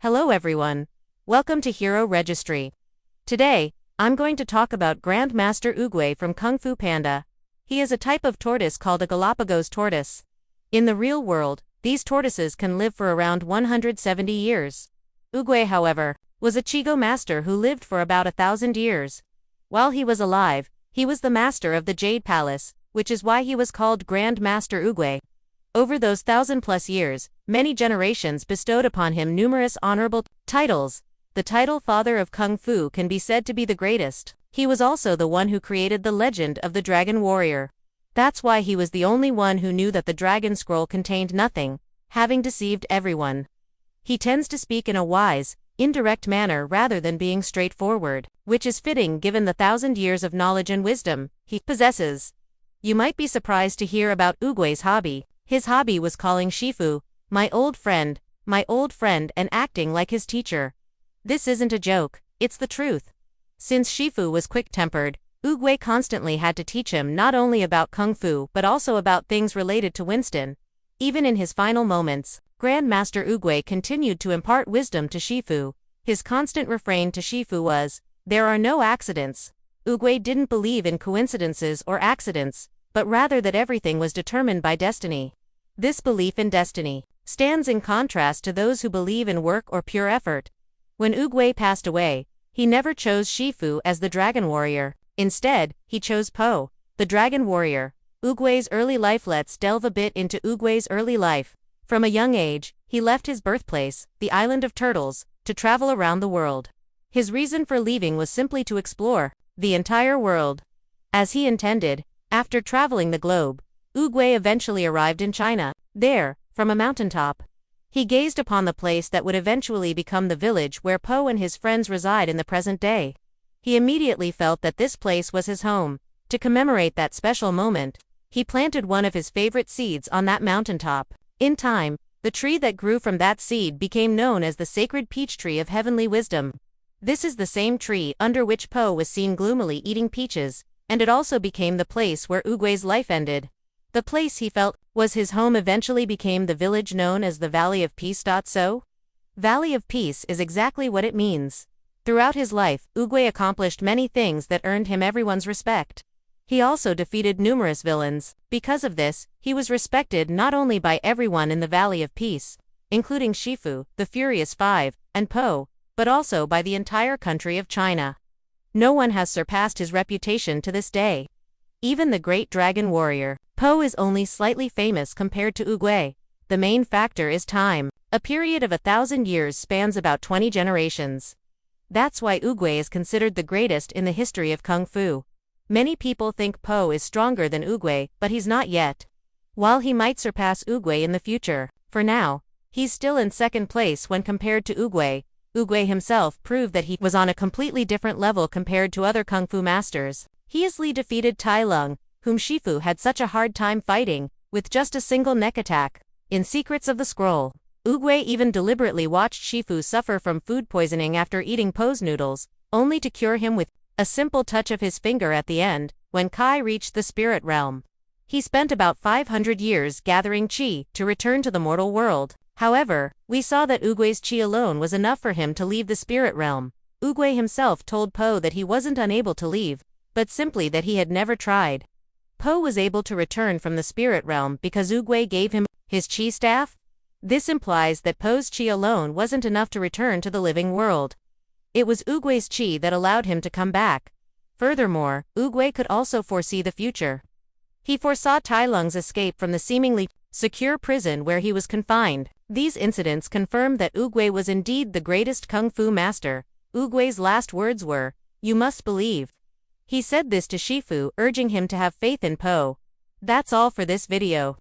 Hello everyone. Welcome to Hero Registry. Today, I'm going to talk about Grandmaster Oogway from Kung Fu Panda. He is a type of tortoise called a Galapagos tortoise. In the real world, these tortoises can live for around 170 years. Oogway, however, was a Chigo master who lived for about 1,000 years. While he was alive, he was the master of the Jade Palace, which is why he was called Grandmaster Oogway. Over those 1,000+ years, many generations bestowed upon him numerous honorable titles. The title Father of Kung Fu can be said to be the greatest. He was also the one who created the legend of the Dragon Warrior. That's why he was the only one who knew that the Dragon Scroll contained nothing, having deceived everyone. He tends to speak in a wise, indirect manner rather than being straightforward, which is fitting given the 1,000 years of knowledge and wisdom he possesses. You might be surprised to hear about Oogway's hobby. His hobby was calling Shifu, my old friend, and acting like his teacher. This isn't a joke, it's the truth. Since Shifu was quick-tempered, Oogway constantly had to teach him not only about Kung Fu but also about things related to Winston. Even in his final moments, Grandmaster Oogway continued to impart wisdom to Shifu. His constant refrain to Shifu was, "There are no accidents." Oogway didn't believe in coincidences or accidents, but rather that everything was determined by destiny. This belief in destiny stands in contrast to those who believe in work or pure effort. When Oogway passed away, he never chose Shifu as the Dragon Warrior. Instead, he chose Po, the Dragon Warrior. Oogway's early life. Let's delve a bit into Oogway's early life. From a young age, he left his birthplace, the Island of Turtles, to travel around the world. His reason for leaving was simply to explore the entire world. As he intended, after traveling the globe, Oogway eventually arrived in China. There, from a mountaintop, he gazed upon the place that would eventually become the village where Po and his friends reside in the present day. He immediately felt that this place was his home. To commemorate that special moment, he planted one of his favorite seeds on that mountaintop. In time, the tree that grew from that seed became known as the sacred peach tree of heavenly wisdom. This is the same tree under which Po was seen gloomily eating peaches, and it also became the place where Oogway's life ended. The place he felt was his home eventually became the village known as the Valley of Peace. So? Valley of Peace is exactly what it means. Throughout his life, Oogway accomplished many things that earned him everyone's respect. He also defeated numerous villains. Because of this, he was respected not only by everyone in the Valley of Peace, including Shifu, the Furious Five, and Po, but also by the entire country of China. No one has surpassed his reputation to this day. Even the great Dragon Warrior, Po, is only slightly famous compared to Oogway. The main factor is time. A period of 1,000 years spans about 20 generations. That's why Oogway is considered the greatest in the history of Kung Fu. Many people think Po is stronger than Oogway, but he's not yet. While he might surpass Oogway in the future, for now, he's still in second place when compared to Oogway. Oogway himself proved that he was on a completely different level compared to other Kung Fu masters. He easily defeated Tai Lung, whom Shifu had such a hard time fighting, with just a single neck attack. In Secrets of the Scroll, Oogway even deliberately watched Shifu suffer from food poisoning after eating Po's noodles, only to cure him with a simple touch of his finger at the end, when Kai reached the spirit realm. He spent about 500 years gathering chi to return to the mortal world. However, we saw that Oogway's chi alone was enough for him to leave the spirit realm. Oogway himself told Po that he wasn't unable to leave, but simply that he had never tried. Po was able to return from the spirit realm because Oogway gave him his chi staff. This implies that Po's chi alone wasn't enough to return to the living world. It was Oogway's chi that allowed him to come back. Furthermore, Oogway could also foresee the future. He foresaw Tai Lung's escape from the seemingly secure prison where he was confined. These incidents confirmed that Oogway was indeed the greatest Kung Fu master. Oogway's last words were, "You must believe." He said this to Shifu, urging him to have faith in Po. That's all for this video.